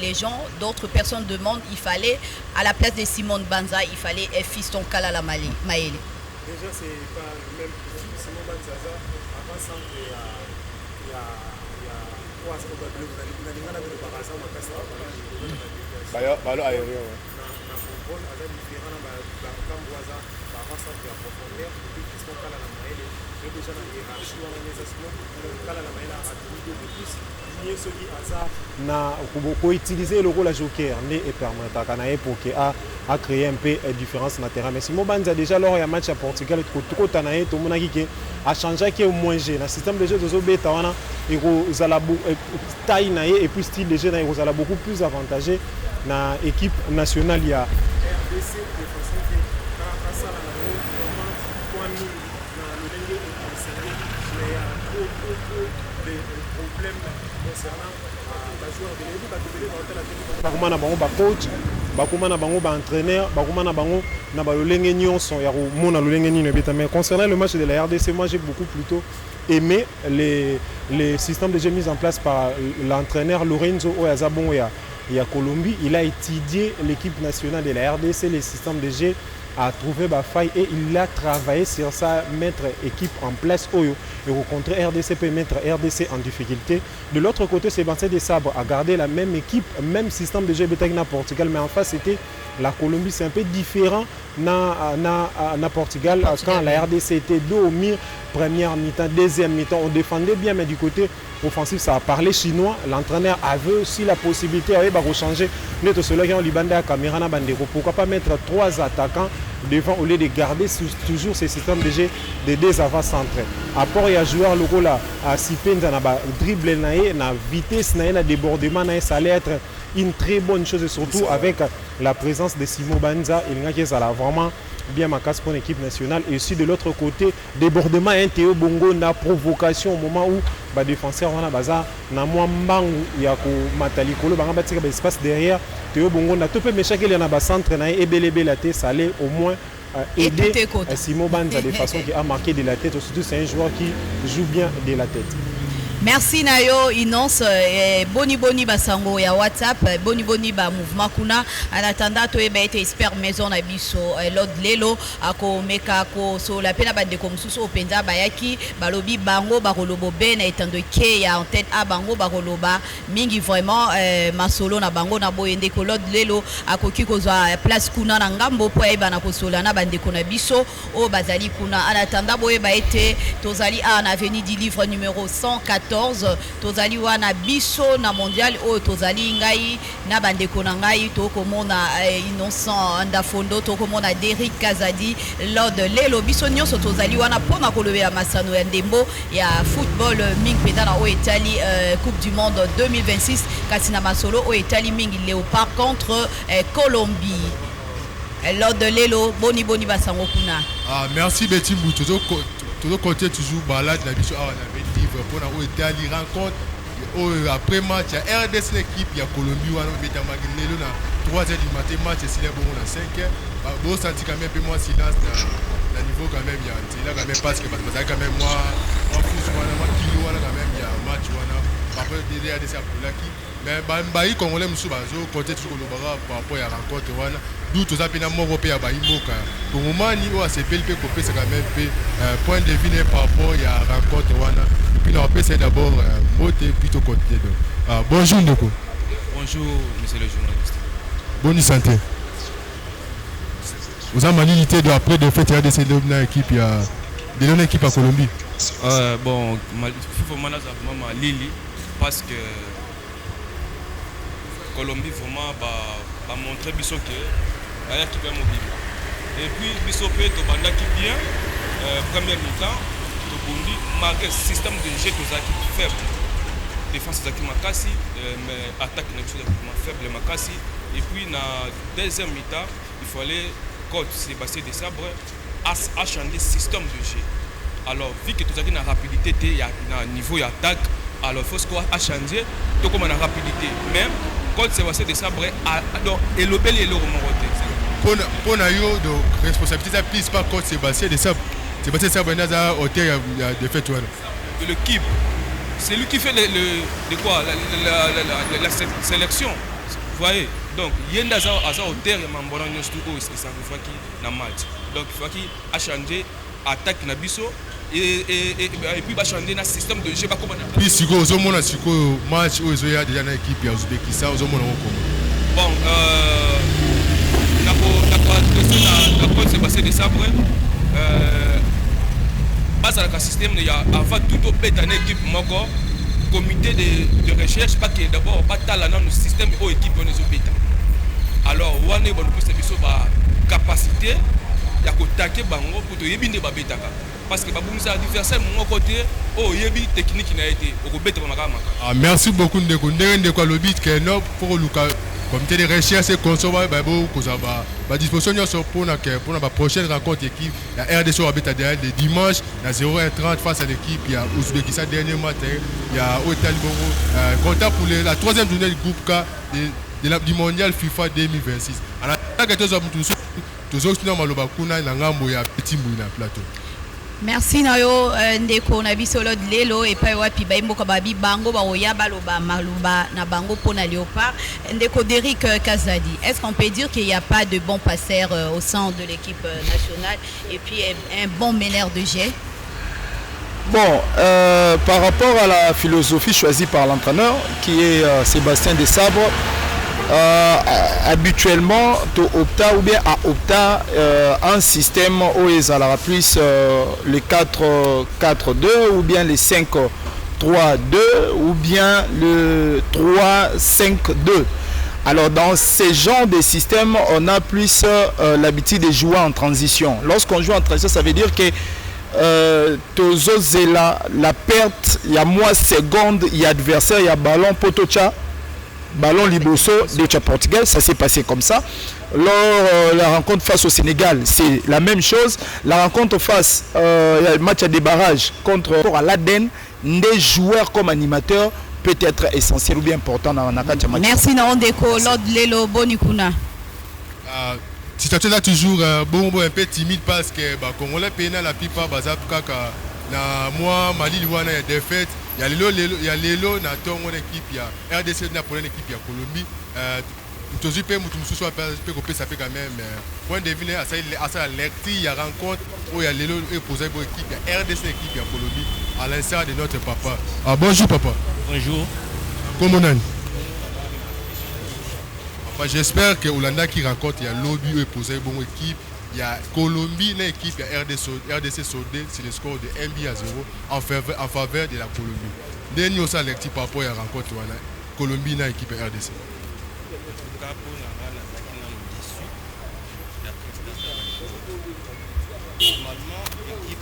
les gens d'autres personnes demandent il fallait à la place de Simon Banza il fallait Fiston Kala la Maele. Déjà c'est pas le même Simon Banza centre il y a quoi ça peut être na de barasa makasa balo aérien na football avec différent ba kamboza ba centre ya profondeur puis qui sont kala na maele et déjà na hiérarchie wana neza sino kala na maele a deux de plus lié ce qui hasard na ko utiliser le rôle à joker né et permettre kana époque a créé un peu de différence na terrain mais Simon Banza déjà lors ya match à Portugal trop tanaye to monaki ke a changé qui au moins jeu na système de jeu de Zobeta wana et Zalabo taille naie et puis style de jeu na Zala beaucoup plus avantagé na équipe nationale ya RDC de façon que quand ça la point nous na le lingue concernés mais il y a trop de problèmes concernant la joueur de l'équipe bakoma na bango ba coach bakoma na bango ba entraîneur bakoma na bango na ba lolenge nyonso ya ko mona lolenge nino beta mais concernant le match de la RDC moi j'ai beaucoup plutôt aimé les systèmes de jeu mis en place par l'entraîneur Lorenzo Oyazabongo ya Colombie. Il a étudié l'équipe nationale de la RDC, les systèmes de jeu, a trouvé ma faille et il a travaillé sur ça, mettre équipe en place Oyo. Et au contraire, RDC peut mettre RDC en difficulté. De l'autre côté, c'est Bancé des Sabres a gardé la même équipe, même système de jeu na Portugal, mais en face c'était la Colombie, c'est un peu différent na Portugal quand la RDC était dos au mur, première mi-temps, deuxième mi-temps, on défendait bien, mais du côté offensif, ça a parlé chinois. L'entraîneur avait aussi la possibilité de changer. Pourquoi pas mettre 3 attaquants devant au lieu de garder toujours ces systèmes de jeu de 2 avant-centres. Apport il y a joueur le rôle à Sipenza na dribble na vitesse na débordement ça allait être une très bonne chose et surtout avec la présence de Simon Banza il y a vraiment bien ma casse pour l'équipe nationale et aussi de l'autre côté débordement Théo Bongo na provocation au moment où ba défenseur wana baza na mwa mbangu ya ko matali kolo banga batika ba espace derrière Théo Bongo na topé mais chaque il y en a ba centre na ebelebe la tête ça allait au moins aider Simon Banza de façon qui a marqué de la tête surtout c'est un joueur qui joue bien de la tête. Merci Nayo Inonce boni basango ya WhatsApp boni ba mouvement kuna en attendant to eba ete expert maison na biso Lord Lelo ako meka ko so la pena bande ko mususu openza bayaki balobi bango bakolobo bena etando ke ya en tête a bango bakoloba mingi vraiment masolo na bango na boyende ko Lord Lelo akoki kozwa place kuna na ngambo po eba na kosola na bande ko na biso o bazali kuna en attendant boyeba ete tozali na avenue du livre numéro 114 tozali wana biso na mondial o tozali ngai na bandeko na ngai tokomona Innocent Ndafondo tokomona Derrick Kazadi Lord Lelo biso nyonso tozali wana pona kolobela masano ya ndembo ya football mingi penda na o Italie Coupe du Monde 2026 kasi na masolo o Italie mingi Léopard contre Colombie. Lord Lelo boni basango kuna. Merci Betty Mbouto. Toujours compter toujours balade la biso on avait livre pour na Italie rencontre après match il y a RDC l'équipe il y a Colombie on a beta magilelo na 3h du matin match c'est là bon na 5h bon senti quand même un peu moins silence na niveau quand même il y a là quand même parce que quand même moi en plus moi kilo là quand même il y a match on a après derrière RDC pour là qui mais bayi congolais musu bazo compter toujours le bara par rapport à rencontre wana d'où tout ça pena moko pe ya bayi moka pour moment ni o ACPL pe copé c'est quand même pe point de vue par rapport à rencontre wana et puis on peut c'est d'abord moté plutôt côté donc bonjour Ndeko. Bonjour monsieur le journaliste. Bonne santé. Vous avez manité de après de fait il y a des équipes il y a des équipes à Colombie. Bon il faut vraiment Lili parce que Colombie vraiment va montrer biso que la équipe est mobile. Et puis biso peut to banda qui bien première mi-temps to bondi malgré système de jeu to zaki faible. Défense zaki makasi mais attaque na biso faible makasi et puis na deuxième mi-temps il fallait coach Sébastien Desabre a changer système de jeu. Alors vu que to zaki na rapidité il y a na niveau d'attaque alors il faut qu'on a changé to comme na rapidité même quand Sébastien Desabre donc et le bel et le remonté pour nayo de responsabilité ça prise pas contre Sébastien Desabre Desabre n'a hauteur de fait toi l'équipe c'est lui qui fait de quoi la sélection vous voyez donc yenda za hauteur ya mambona nyostu o c'est ça faut qu'il na match donc il faut qu'il a changé attaque na biso et puis va changer un système de jeu pas comme puis si vous avez un match où il y a déjà une équipe à Ouzbékistan vous avez bon d'accord c'est passé de sabre base à la système il y a avant tout au bête une équipe moko comité de recherche pas que d'abord pas talent dans le système au équipe on est bêta alors on est bon plus c'est ba capacité ya ko taquer bango pour to yebinde ba bêta parce que babumisa adversaire mon côté oh yebi technique na été au bête makama. Merci beaucoup Ndeko lobi que no pour Luka comité de recherche et conserver babo kozaba ba disposition sur pour la prochaine rencontre équipe la RDC Abeta derrière le dimanche à 0h30 face à l'équipe il y a Ouzbékistan dernier matin il y a Otal Bongo content pour la troisième journée du groupe K du mondial FIFA 2026 en attendant que tous autres maloba kuna na ngambo ya petit mouina plateau. Merci Nayo Ndeko na biso Lord Lelo et pa wapi baimbo ka babi bango ba oya baloba maluba na bango pona Léopard Ndeko Derrick Kazadi. Est-ce qu'on peut dire qu'il n'y a pas de bons passeurs au sein de l'équipe nationale et puis un bon meneur de jeu? Bon, par rapport à la philosophie choisie par l'entraîneur qui est Sébastien Desabre, habituellement tu opta ou bien à opta un système où ils allaient plus les 4-4-2 ou bien les 5-3-2 ou bien le 3-5-2. Alors dans ces genres de systèmes on a plus l'habitude de jouer en transition. Lorsqu'on joue en transition ça veut dire que la perte il y a moins secondes il y a adversaire il y a ballon potocha ballon liboso de Portugal, ça s'est passé comme ça. Lors la rencontre face au Sénégal, c'est la même chose. La rencontre face le match à débarrage contre l'Aden, des joueurs comme animateurs peut être essentiel ou bien important dans la match. Merci Ndeko Lord Lelo Bonikuna. Situation là toujours un peu timide parce que Congolais pénal la plupart bazap kaka na moi Mali Luana il y a défaite il Il y a Lelo na tongo équipe ya RDC na pour une équipe ya Colombie. Toujours pe mutu mususu pe ko pesa pe quand même point de vue à ça lecti il y a rencontre où il y a Lelo et poser pour équipe ya RDC équipe ya Colombie à l'instar de notre papa. Ah bonjour papa. Bonjour. Comment on est? Papa, j'espère que Hollanda qui rencontre il y a Lobby et poser bon équipe. Il y a Colombie, une équipe, il y a RDC soldé, c'est le score de 1-0 en faveur de la Colombie. Dernier aussi à l'équipe par rapport à la rencontre, Colombie, une équipe RDC. Normalement, l'équipe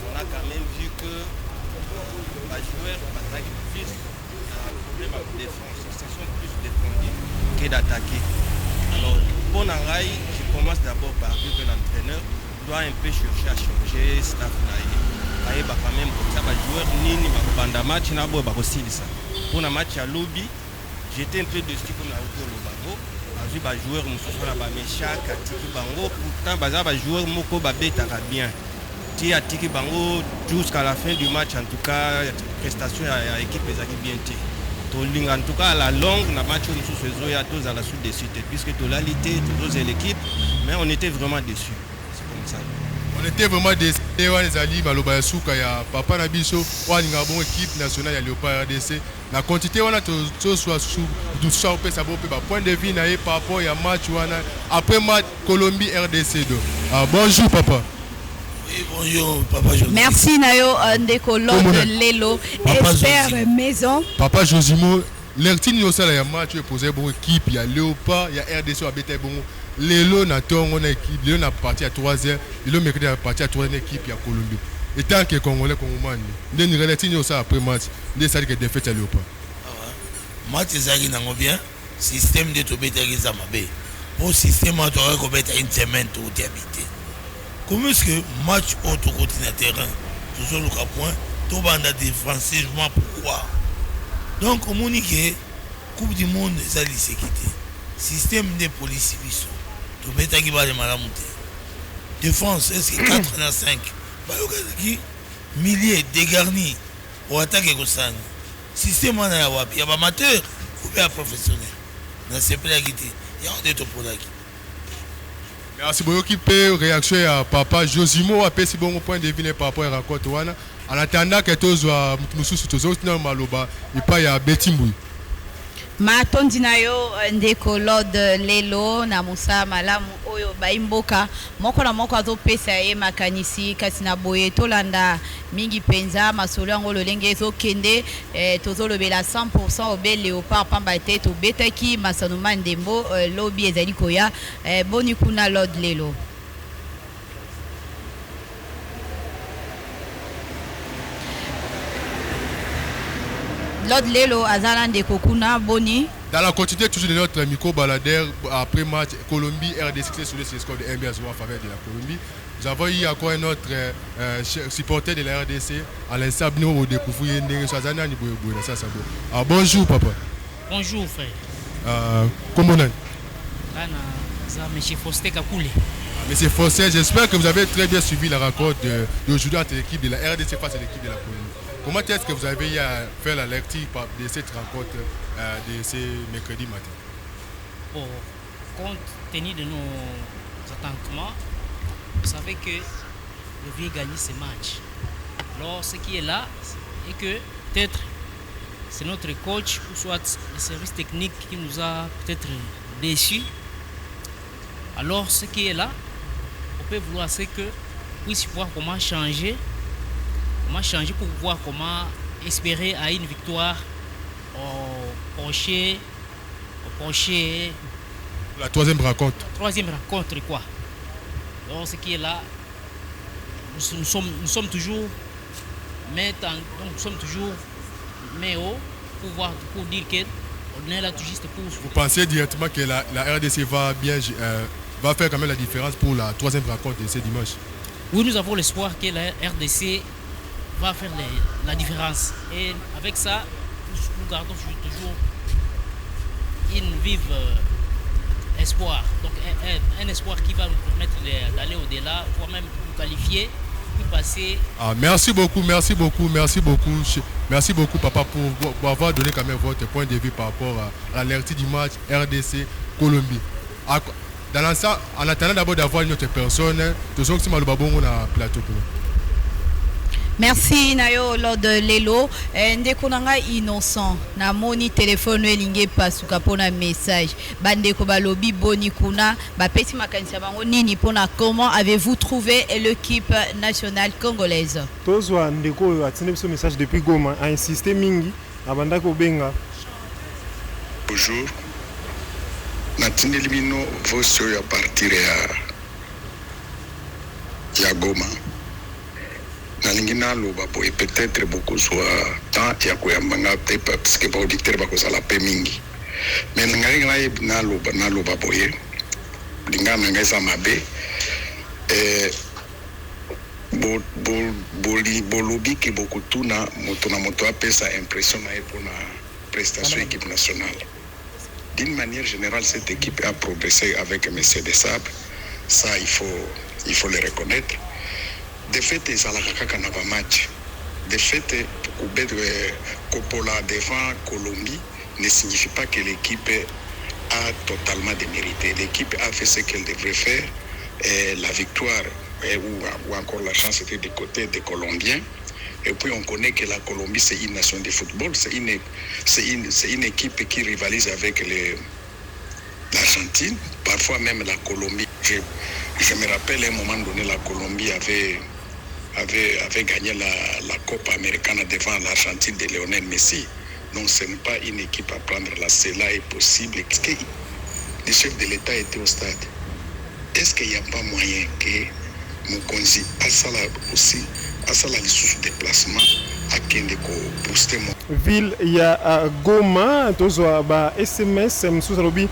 on a quand même vu que les joueurs attaquent plus, problème à défense, ils sont plus défendus que d'attaquer. Alors, pour Nangaï, je commence d'abord par dire que l'entraîneur doit un peu chercher à changer staff. Il y a quand même comme ça, les joueurs nini, pendant le match, il y a ça. Pour le match à lobby, j'étais un peu déçu comme la hauteur au Bango. J'ai vu les joueurs qui sont là, Méchac, Tiki Bango. Pourtant, les joueurs Moko Babeta bien. Ti a Tiki Bango jusqu'à la fin du match, en tout cas, prestation à l'équipe est bien tirée. En tout cas, à la longue, le match nous faisons à tous à la suite des suites, puisque tout l'alité, tous l'équipe, mais on était vraiment déçus. C'est comme ça. On était vraiment déçus. Les alliés, il y a Papa Nabiso, il y a une bonne équipe nationale, il y a Léopard RDC. La quantité, on a tout soit sous tout ça, point de vue par rapport à match, après match Colombie RDC. Bonjour papa. Oui, bonjour papa Josimo. Merci Nayo Ndeko Lord Lelo, expert maison. Papa Josimo, l'Ertine aussi il y a match posé bon équipe, il y a Léopard, il y a RDC à Bétail bon. Lelo na tongo na équipe, Lelo na parti à 3e, Lelo mercredi à parti à 3e équipe il y a Colombie. Et tant que Congolais Congomani, nous relatons aussi après match, nous savons que défaite à Léopard. Match ezaki nango bien, système de tobetaki za mabe. Pour système on doit remettre une semaine tout habité. Comment est-ce que match auto continue à terrain, toujours le point, tout banda défensivement pourquoi? Donc au monique Coupe du monde ça lycée quitté. Système de police biso. Tout betaki ba de malamu te. Défense est-ce que 4 na 5. Ba yokaki milliers dégarnis pour attaquer Kosani. Système on a wapi ya ba amateur ou bien professionnel. Na c'est pas quitté. Il y a des topolaki. Merci beaucoup. Qui peut réaction à papa Josimo a si bon point de vue par rapport à la rencontre. En attendant que tous soient tous maloba et pas ya Betimboui. Matondi na yo Ndeko Lord Lelo na Musa malamu oyo baimboka moko na moko azopesa ye makanisi kasi na boye tolanda mingi penza masolo yango lolenge ezokende tozolobela 100% obe Léopard pamba te tobetaki Masanuma Ndembo lobby ezali koya boni kuna Lord Lelo. Lord Lelo azala Ndeko kuna boni. Dans la continuité toujours de notre micro baladeur après match Colombie RDC sur le score de 1-0 en faveur de la Colombie. Nous avons eu encore un autre supporter de la RDC à l'instant nous découvrir Sazana Niboyeboy. Bonjour papa. Bonjour frère. Comment on est? Monsieur Faustin Kakoulé. Monsieur Faustin, j'espère que vous avez très bien suivi la rencontre d'aujourd'hui entre l'équipe de la RDC face à l'équipe de la Colombie. Comment est-ce que vous avez fait la lecture de cette rencontre de ce mercredi matin? Bon, compte tenu de nos attendements, vous savez que le vieux gagne ce match. Alors, ce qui est là, c'est que peut-être c'est notre coach ou soit le service technique qui nous a peut-être déçus. Alors, ce qui est là, on peut vouloir c'est que puisse voir comment changer pour voir comment espérer à une victoire au prochain. La troisième rencontre. Troisième rencontre quoi. Donc ce qui est là, nous sommes toujours mais haut pour dire qu'on est là tout juste pour. Vous pensez directement que la RDC va faire quand même la différence pour la troisième rencontre de ce dimanche? Oui, nous avons l'espoir que la RDC va faire la différence. Et avec ça, nous gardons toujours une vive espoir. Donc un espoir qui va nous permettre d'aller au-delà, voire même nous qualifier pu passer. Merci beaucoup papa pour avoir donné quand même votre point de vue par rapport à l'alerte du match RDC Colombie. Dans l'ensemble, en attendant d'abord d'avoir une autre personne, tout ce qui m'a le babon na plateau. Merci Nayo Lord Lelo. Ndeko nanga innocent na moni téléphone elinge pasuka pona message. Bandeko balobi boni kuna ba pesi makanisa bango nini pona comment avez-vous trouvé l'équipe nationale congolaise? Tozwa ndeko atine biso message depuis Goma a insisté mingi abanda ko benga. Bonjour. Natindeli bino voce ya partir ya Goma. Nalingi naloba boye peut-être beaucoup soit temps ya koyambanga te parce que ba auditeur bakozala pe mingi mais ngai naloba boye linga nanga eza mabe bolobi ke bokutuna moto na moto apesa impression na ye mpona prestation équipe nationale. D'une manière générale, cette équipe a progressé avec M. Desabre, ça il faut le reconnaître. De fait, ça a match. De fait, Coppola devant Colombie ne signifie pas que l'équipe a totalement démérité. L'équipe a fait ce qu'elle devrait faire. Et la victoire ou encore la chance était du côté des Colombiens. Et puis on connaît que la Colombie c'est une nation de football, c'est une équipe qui rivalise avec l'Argentine, parfois même la Colombie. Je me rappelle à un moment donné la Colombie avait gagné la Copa Américaine devant l'Argentine de Lionel Messi. Donc ce n'est pas une équipe à prendre là, cela est possible. Est-ce que le chef de l'État était au stade? Est-ce qu'il n'y a pas moyen que Mokonzi aussi asala lisusu déplacement akende ko booster mo ville ya Goma tozwa ba SMS msusa lobi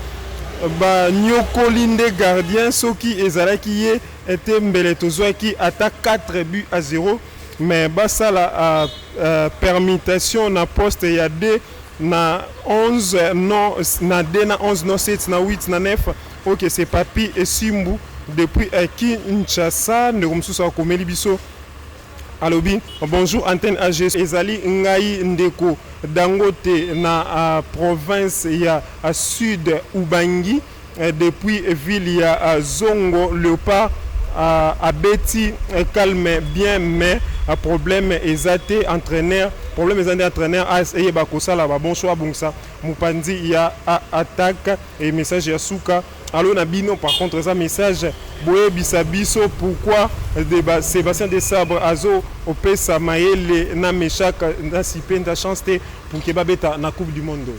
ba nyokolinde gardien soki ezalaki ye était mbele tozwa ki ata 4-0 mais basala permutation na poste ya D na 11 non na D na 11 non 7 na 8 na 9 OK c'est Papi et Simbu depuis Kinshasa ndeko msusa akomeli biso alobi bonjour antenne AG ezali ngai ndeko dangote na province ya sud Ubangi depuis ville ya Zongo Léopard abeti calme bien mais problème ezate entraîneur eye bakosala ba bon choix bongsa mupanzi ya attaque et message ya suka. Alors Nabino par contre ça message boye bisabiso pourquoi Sébastien Desabre azo opesa maele na meshaka na sipenda chance te pour que babeta na coupe du monde.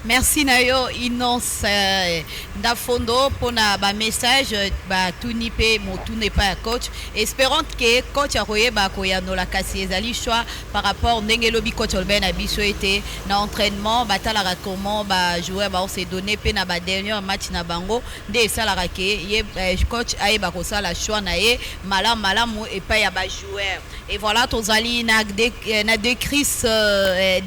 Merci Nayo Inonce Ndafondo pour ba message ba tuni pe motune pas coach. Espérons que coach aroye ba koya no la kasi ezali choix par rapport ndenge lobi coach Olben abiso été na entraînement batala comment ba joueur ba on s'est donné pe na ba dernier match na bango de sala ke ye coach aye ba ko sala choix na ye malamu et pas ya ba joueur. Et voilà tozali na de Chris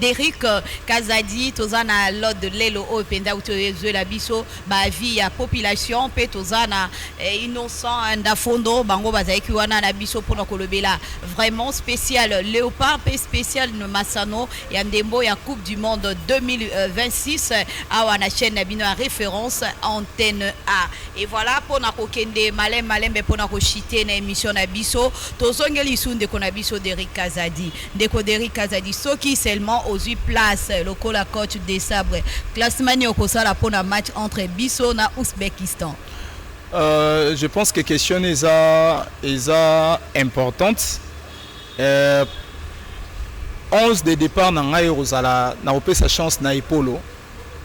Derrick Kazadi tozana l'autre de Lelo Openda ou la biso ba vie ya population pe tozana innocent Ndafondo bango bazaki wana na biso pour kolobela vraiment spécial Léopard pe spécial no Masano ya ndembo ya Coupe du Monde 2026 awa na chaîne na bino référence antenne A. Et voilà pour na kokende malembe pour na ko chiter na émission na biso tozongeli sunde ko na biso Derrick Kazadi ndeko Derrick Kazadi soki seulement aux 8 places lokola coach Desabre classement ni okosala pour un match entre biso na Ouzbékistan. Je pense que la question est importante. 11 de départ na ngai rozala na opé sa chance na Ipolo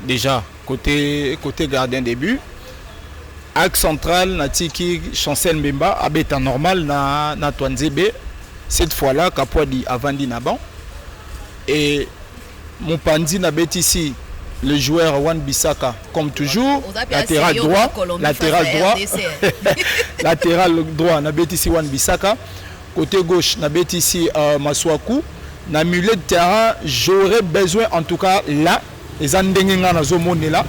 déjà côté gardien de but. Axe central na tiki Chancel Mbemba abeta normal na Twanzebe cette fois-là Kapwadi avandi na ban et mon pandi na ici le joueur Wan Bissaka comme toujours latéral droit latéral droit na ici Wan Bissaka côté gauche na ici Maswaku na milieu de terrain j'aurais besoin en tout cas là les andengenga na zomone là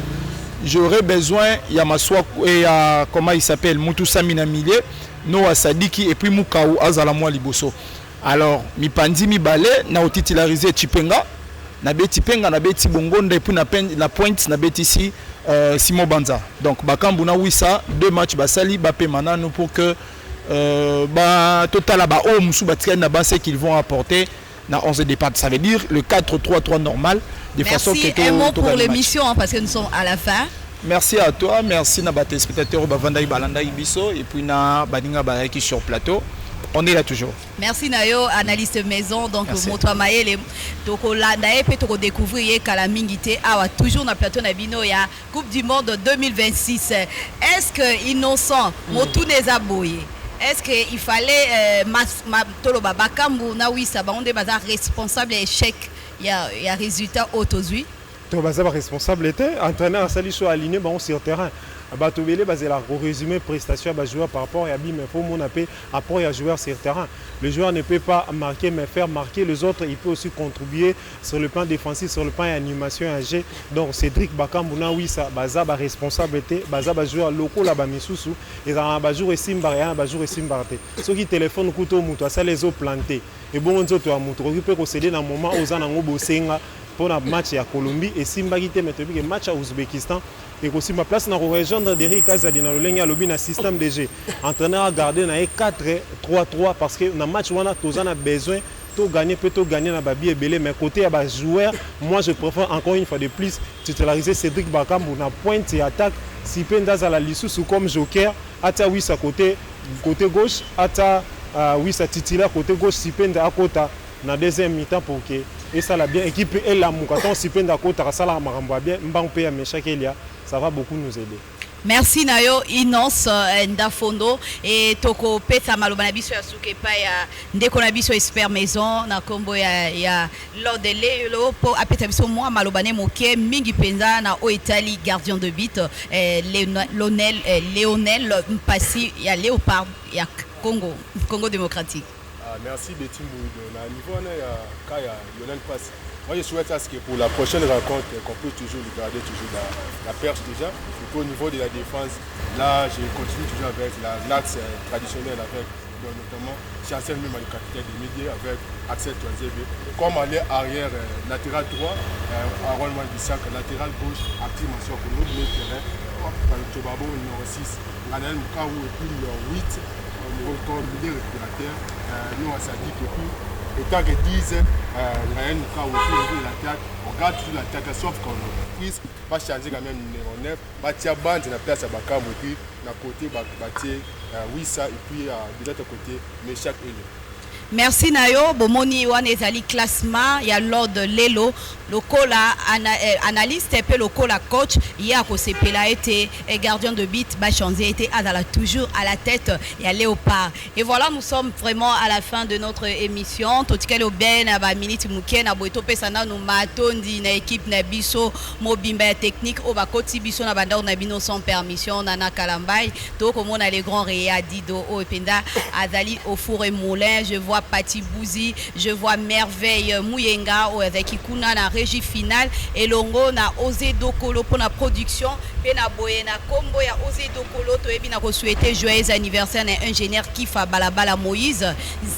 j'aurais besoin ya Maswaku et comment il s'appelle Mutusami na milieu Noah Sadiki et puis Mukaou Azalamwa Liboso. Alors, mi pandi mi balé na titularisé Chipenga, na beti Penga na beti Bongonda et puis na pointe na beti ici Simon Banza. Donc bakambu na wisa 2 matchs basali bapé manano pour que total ba o musu batika na basse qu'ils vont apporter na 11 départ. Ça veut dire le 4-3-3 normal de façon que merci un mot pour l'émission parce que nous sommes à la fin. Merci à toi, merci na ba téléspectateurs Bavandai Balanda Ibiso et puis na Baninga Baraki sur plateau. On est là toujours. Merci Nayo, analyste maison. Donc, Moto Maël, donc là, d'ailleurs, peut découvrir Kalamingité. Ah, toujours dans le plateau Nabino, il y a Coupe du Monde 2026. Est-ce que innocent, Moto les aboyés? Est-ce qu'il fallait Tolo Babakambu, Naoui, ça va, on est responsable échec? Il y a résultat autosuite. Tu es responsable, entraîneur à Saliso aligné sur le terrain. Batobele basé la résumé prestation à joueur par rapport à Bim, il faut mon appel apport à joueur sur le terrain. Le joueur ne peut pas marquer mais faire marquer les autres, il peut aussi contribuer sur le plan défensif, sur le plan animation et jeu. Donc Cédric Bakambouna oui ça baza ba responsabilité, baza ba joueur locaux là ba misusu et ça ba joueur Simba et ba joueur Simbarte. Ceux qui téléphone couteau muto ça les ont plantés. Et bon on to muto peut procéder dans moment aux anango bosenga pour le match à Colombie et Simba qui te mettre le match à Ouzbékistan. Et aussi ma place dans la région d'Eric Kazadi dans le ligne à l'objet d'un système de jeu. Entraîneur a gardé 4-3-3 parce que dans le match où on a besoin de gagner, peut-être gagner dans Babi et Belé. Mais côté à joueur, moi je préfère encore une fois de plus titulariser Cédric Bakambu dans pointe et attaque. Si Pendas à la Lissou comme joker, Ata oui sa côté gauche, Ata oui sa titulaire côté gauche, si Pendas à côté dans la deuxième mi-temps pour que et ça la bien équipe et la moukaton si Pendas à côté ça la maramba bien, mbang pe à Meshakelia. Ça va beaucoup nous aider. Merci Nayo Inos Ndafondo et Toko Peta Malobana biso ya sukepa ya ndeko na biso expert maison na kombo ya Lord Lelo po apeta biso moi Malobane moke mingi penza na o Italie gardien de but Lionel Mpassi ya Léopard ya Congo démocratique. Merci Betty Mbouido. Na niveau na ya Kaya Lionel Mpassi. Moi, je souhaite à ce que pour la prochaine rencontre, qu'on peut toujours le garder toujours la perche déjà. Et au niveau de la défense, là, je continue toujours avec l'axe traditionnel, avec notamment Chancel même le capitaine des médias, avec Axel Touazébé. Comme aller arrière, latéral droit, Aaron Wan-Bissaka, latéral gauche, Active Mansour pour nous, milieu terrain, Tobabo, numéro 6, Anaël Mukaou, et puis numéro 8, au niveau du milieu respirateur, nous, on s'est dit que puis, autant que disent Naël Mouka au niveau de l'attaque, on garde toujours l'attaque, sauf qu'on puisse pas changer quand même numéro 9, bâtir bande de la place à Bakam et puis d'un côté bâtir Wissa et puis de l'autre côté Meshak Ele. Merci Nayo, bomoni wana ezali classement ya Lord Lelo, lokola analyste et puis lokola coach, ya ko sepela été gardien de but, Bachanzi était toujours à la tête ya Léopard. Et voilà, nous sommes vraiment à la fin de notre émission. Totikale oben ba minute muke na boito pesana no matondi na équipe na biso mobimba technique o ba koti biso na banda na bino sans permission na Kalambai. To komona les grands réa Dido o ependa azali au four et moulin, je vois Pati Bouzi, je vois Merveille Mouyenga avec Ikuna na régie finale et Longo na Osé Dokolo pour la production pena boyena combo ya Osé Dokolo to ebi na ko souhaiter joyeux anniversaire na ingénieur Kifa Balabala Moïse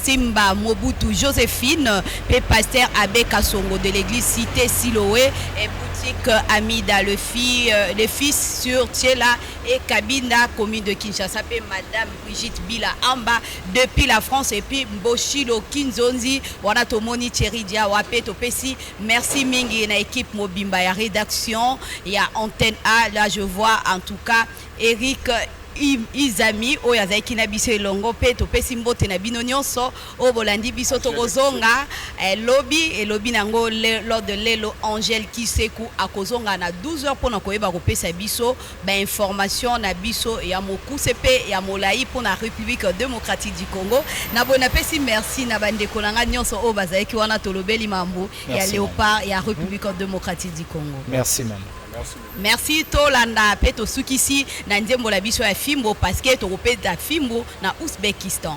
Simba Mobutu Joséphine pe pasteur Abbé Kasongo de l'église Cité Siloé et boutique Amida le fils sur Tiela et Kabinda commune de Kinshasa pe madame Brigitte Bila Amba depuis la France et puis Mboshilo Kinzonzi wana tomoni Thierry Dia wape topesi merci mingi na équipe mobimba ya rédaction ya antenne A là je vois en tout cas Eric Izami oyo azaki na biso elongo pe topesi mbote na bino nyonso o bolandi biso tokozonga lobi nango lors de Lelo Angel Kiseku akozonga na 12h pona koyeba kopesa biso ba information na biso ya mokuse pe ya molai pona République démocratique du Congo na bona pesi merci na bandeko nanga nyonso o bazaki wana tolobeli mambo ya Léopard ya République démocratique du Congo. Merci même. Merci Tolanda Peto Sukisi na nzembo la biso ya Fimbo parce que to repeta Fimbo na Ouzbékistan.